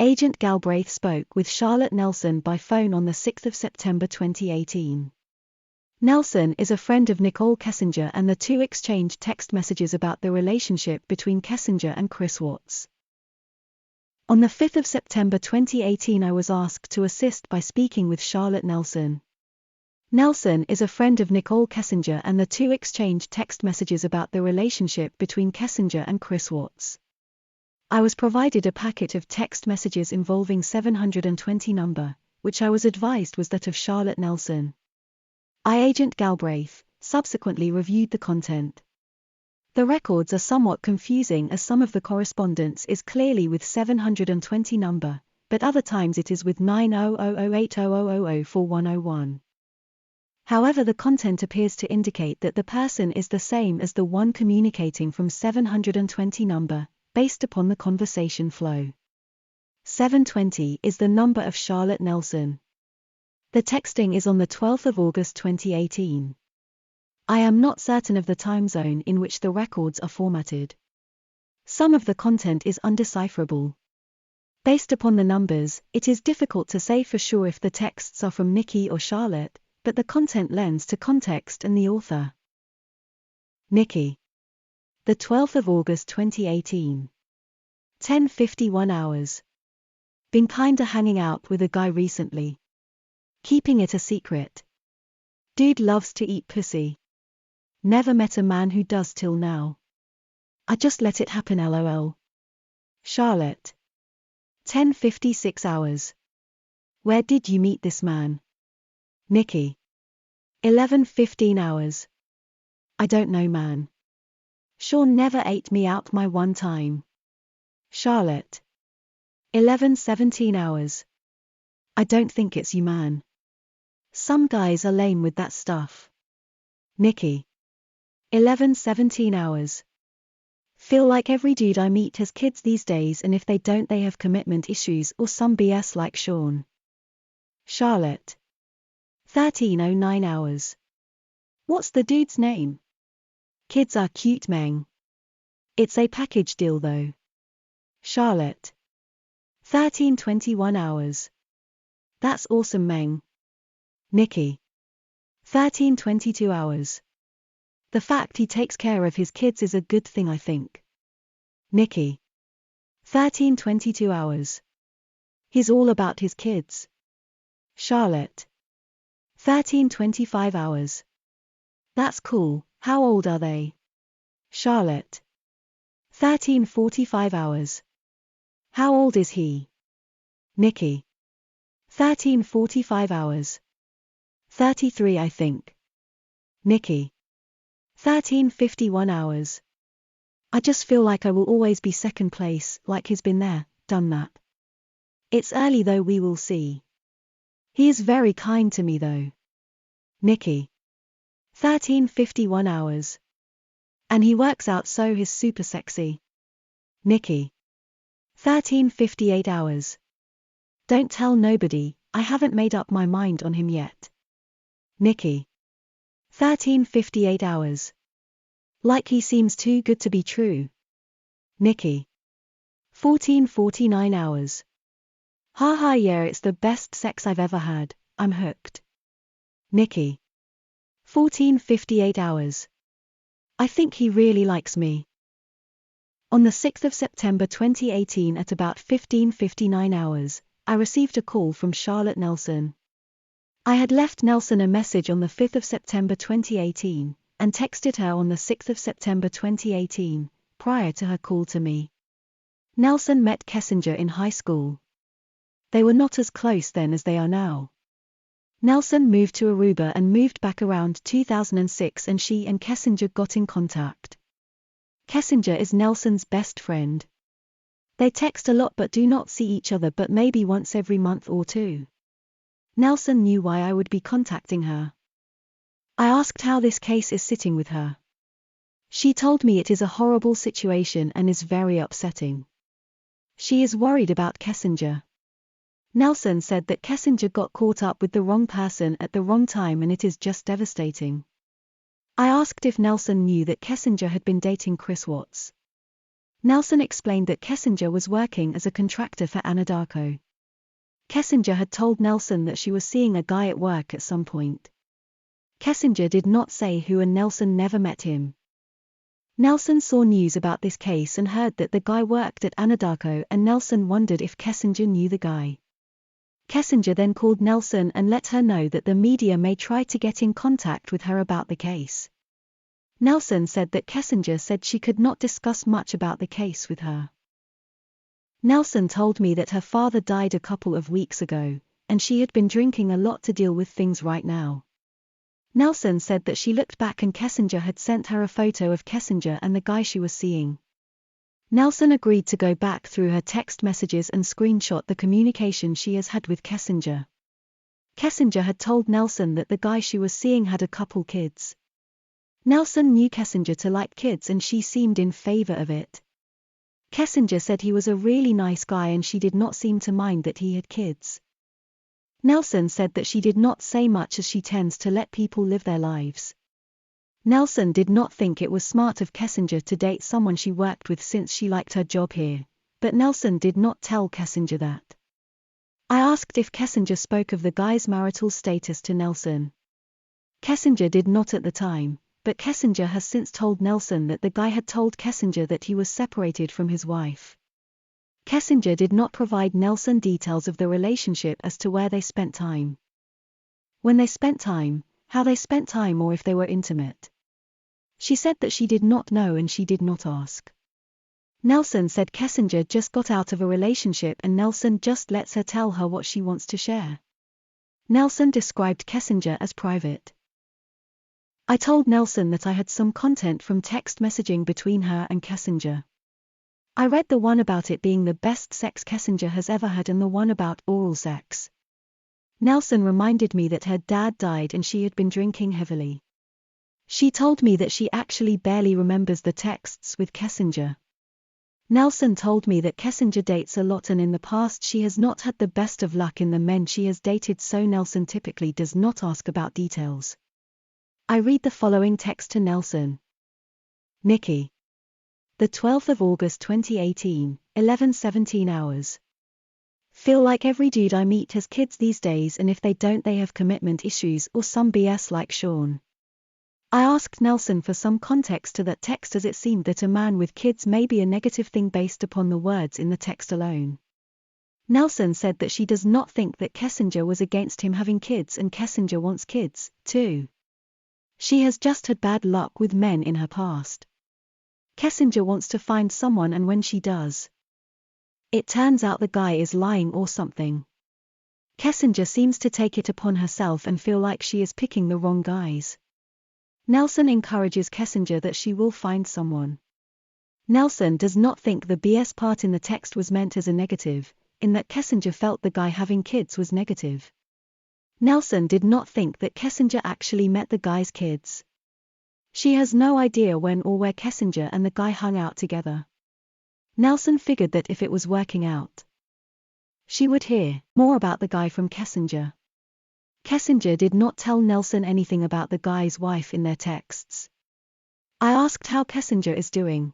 Agent Galbraith spoke with Charlotte Nelson by phone on the 6th of September 2018. Nelson is a friend of Nicole Kessinger and the two exchanged text messages about the relationship between Kessinger and Chris Watts. On the 5th of September 2018 I was asked to assist by speaking with Charlotte Nelson. Nelson is a friend of Nicole Kessinger and the two exchanged text messages about the relationship between Kessinger and Chris Watts. I was provided a packet of text messages involving 720 number, which I was advised was that of Charlotte Nelson. Agent Galbraith subsequently reviewed the content. The records are somewhat confusing as some of the correspondence is clearly with 720 number, but other times it is with 90080004101. However, the content appears to indicate that the person is the same as the one communicating from 720 number, based upon the conversation flow. 720 is the number of Charlotte Nelson. The texting is on the 12th of August 2018. I am not certain of the time zone in which the records are formatted. Some of the content is undecipherable. Based upon the numbers, it is difficult to say for sure if the texts are from Nikki or Charlotte, but the content lends to context and the author. Nikki. The 12th of August 2018. 10:51 hours. Been kinda hanging out with a guy recently. Keeping it a secret. Dude loves to eat pussy. Never met a man who does till now. I just let it happen lol. Charlotte. 10:56 hours. Where did you meet this man? Nikki. 11:15 hours. I don't know, man. Sean never ate me out my one time. Charlotte. 11:17 hours. I don't think it's you, man. Some guys are lame with that stuff. Nikki. 11:17 hours. Feel like every dude I meet has kids these days, and if they don't they have commitment issues or some BS like Sean. Charlotte. 13:09 hours. What's the dude's name? Kids are cute, Meng. It's a package deal though. Charlotte. 13:21 hours. That's awesome, Meng. Nikki. 13:22 hours. The fact he takes care of his kids is a good thing, I think. Nikki. 13:22 hours. He's all about his kids. Charlotte. 13:25 hours. That's cool. How old are they? Charlotte. 13:45 hours. How old is he? Nikki. 13:45 hours. 33, I think. Nikki. 13:51 hours. I just feel like I will always be second place, like he's been there, done that. It's early though, we will see. He is very kind to me though. Nikki. 13:51 hours. And he works out, so he's super sexy. Nikki. 13:58 hours. Don't tell nobody, I haven't made up my mind on him yet. Nikki. 13:58 hours. Like he seems too good to be true. Nikki. 14:49 hours. Haha, yeah, it's the best sex I've ever had, I'm hooked. Nikki. 14:58 hours. I think he really likes me. On the 6th of September 2018 at about 15:59 hours, I received a call from Charlotte Nelson. I had left Nelson a message on the 5th of September 2018, and texted her on the 6th of September 2018, prior to her call to me. Nelson met Kessinger in high school. They were not as close then as they are now. Nelson moved to Aruba and moved back around 2006, and she and Kessinger got in contact. Kessinger is Nelson's best friend. They text a lot but do not see each other but maybe once every month or two. Nelson knew why I would be contacting her. I asked how this case is sitting with her. She told me it is a horrible situation and is very upsetting. She is worried about Kessinger. Nelson said that Kessinger got caught up with the wrong person at the wrong time and it is just devastating. I asked if Nelson knew that Kessinger had been dating Chris Watts. Nelson explained that Kessinger was working as a contractor for Anadarko. Kessinger had told Nelson that she was seeing a guy at work at some point. Kessinger did not say who, and Nelson never met him. Nelson saw news about this case and heard that the guy worked at Anadarko, and Nelson wondered if Kessinger knew the guy. Kessinger then called Nelson and let her know that the media may try to get in contact with her about the case. Nelson said that Kessinger said she could not discuss much about the case with her. Nelson told me that her father died a couple of weeks ago, and she had been drinking a lot to deal with things right now. Nelson said that she looked back and Kessinger had sent her a photo of Kessinger and the guy she was seeing. Nelson agreed to go back through her text messages and screenshot the communication she has had with Kessinger. Kessinger had told Nelson that the guy she was seeing had a couple kids. Nelson knew Kessinger to like kids and she seemed in favor of it. Kessinger said he was a really nice guy and she did not seem to mind that he had kids. Nelson said that she did not say much as she tends to let people live their lives. Nelson did not think it was smart of Kessinger to date someone she worked with since she liked her job here, but Nelson did not tell Kessinger that. I asked if Kessinger spoke of the guy's marital status to Nelson. Kessinger did not at the time, but Kessinger has since told Nelson that the guy had told Kessinger that he was separated from his wife. Kessinger did not provide Nelson details of the relationship as to where they spent time. When they spent time, how they spent time, or if they were intimate. She said that she did not know and she did not ask. Nelson said Kessinger just got out of a relationship and Nelson just lets her tell her what she wants to share. Nelson described Kessinger as private. I told Nelson that I had some content from text messaging between her and Kessinger. I read the one about it being the best sex Kessinger has ever had and the one about oral sex. Nelson reminded me that her dad died and she had been drinking heavily. She told me that she actually barely remembers the texts with Kessinger. Nelson told me that Kessinger dates a lot and in the past she has not had the best of luck in the men she has dated, so Nelson typically does not ask about details. I read the following text to Nelson. Nikki. The 12th of August 2018, 11:17 hours. Feel like every dude I meet has kids these days, and if they don't they have commitment issues or some BS like Sean. I asked Nelson for some context to that text as it seemed that a man with kids may be a negative thing based upon the words in the text alone. Nelson said that she does not think that Kessinger was against him having kids and Kessinger wants kids, too. She has just had bad luck with men in her past. Kessinger wants to find someone, and when she does, it turns out the guy is lying or something. Kessinger seems to take it upon herself and feel like she is picking the wrong guys. Nelson encourages Kessinger that she will find someone. Nelson does not think the BS part in the text was meant as a negative, in that Kessinger felt the guy having kids was negative. Nelson did not think that Kessinger actually met the guy's kids. She has no idea when or where Kessinger and the guy hung out together. Nelson figured that if it was working out, she would hear more about the guy from Kessinger. Kessinger did not tell Nelson anything about the guy's wife in their texts. I asked how Kessinger is doing.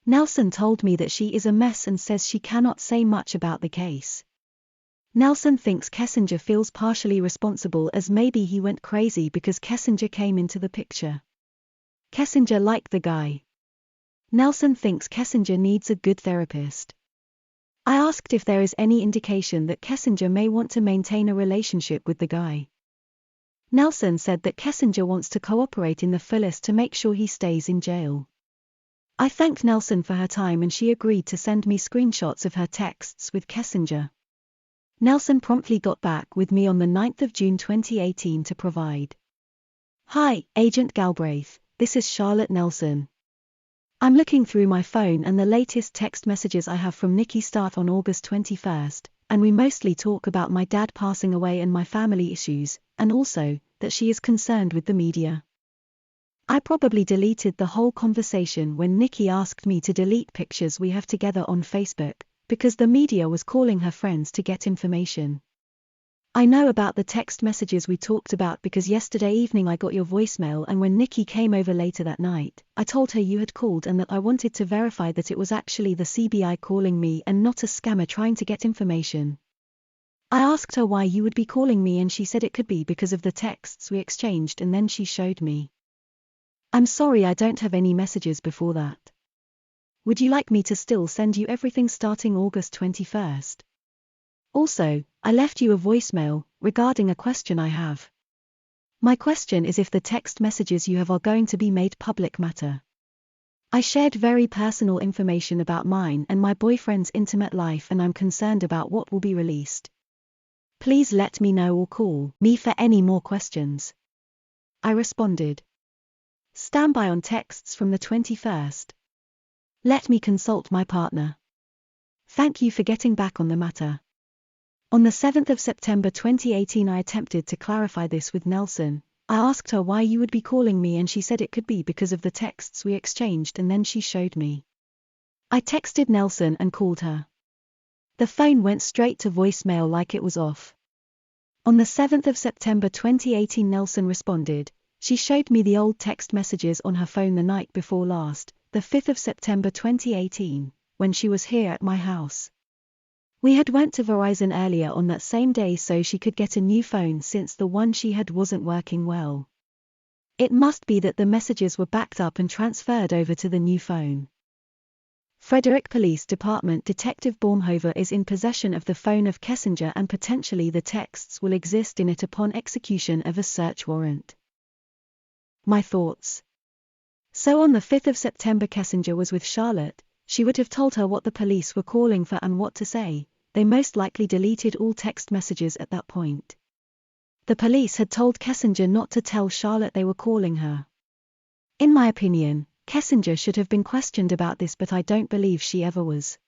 Nelson told me that she is a mess and says she cannot say much about the case. Nelson thinks Kessinger feels partially responsible, as maybe he went crazy because Kessinger came into the picture. Kessinger liked the guy. Nelson thinks Kessinger needs a good therapist. I asked if there is any indication that Kessinger may want to maintain a relationship with the guy. Nelson said that Kessinger wants to cooperate in the fullest to make sure he stays in jail. I thanked Nelson for her time and she agreed to send me screenshots of her texts with Kessinger. Nelson promptly got back with me on the 9th of June 2018 to provide. Hi, Agent Galbraith, this is Charlotte Nelson. I'm looking through my phone and the latest text messages I have from Nikki start on August 21st, and we mostly talk about my dad passing away and my family issues, and also, that she is concerned with the media. I probably deleted the whole conversation when Nikki asked me to delete pictures we have together on Facebook, because the media was calling her friends to get information. I know about the text messages we talked about because yesterday evening I got your voicemail, and when Nikki came over later that night, I told her you had called and that I wanted to verify that it was actually the CBI calling me and not a scammer trying to get information. I asked her why you would be calling me and she said it could be because of the texts we exchanged, and then she showed me. I'm sorry I don't have any messages before that. Would you like me to still send you everything starting August 21st? Also, I left you a voicemail regarding a question I have. My question is if the text messages you have are going to be made public matter. I shared very personal information about mine and my boyfriend's intimate life, and I'm concerned about what will be released. Please let me know or call me for any more questions. I responded. Stand by on texts from the 21st. Let me consult my partner. Thank you for getting back on the matter. On the 7th of September 2018 I attempted to clarify this with Nelson. I asked her why you would be calling me and she said it could be because of the texts we exchanged, and then she showed me. I texted Nelson and called her. The phone went straight to voicemail like it was off. On the 7th of September 2018 Nelson responded. She showed me the old text messages on her phone the night before last, the 5th of September 2018, when she was here at my house. We had went to Verizon earlier on that same day so she could get a new phone since the one she had wasn't working well. It must be that the messages were backed up and transferred over to the new phone. Frederick Police Department Detective Baumhover is in possession of the phone of Kessinger, and potentially the texts will exist in it upon execution of a search warrant. My thoughts. So on the 5th of September Kessinger was with Charlotte. She would have told her what the police were calling for and what to say. They most likely deleted all text messages at that point. The police had told Kessinger not to tell Charlotte they were calling her. In my opinion, Kessinger should have been questioned about this, but I don't believe she ever was.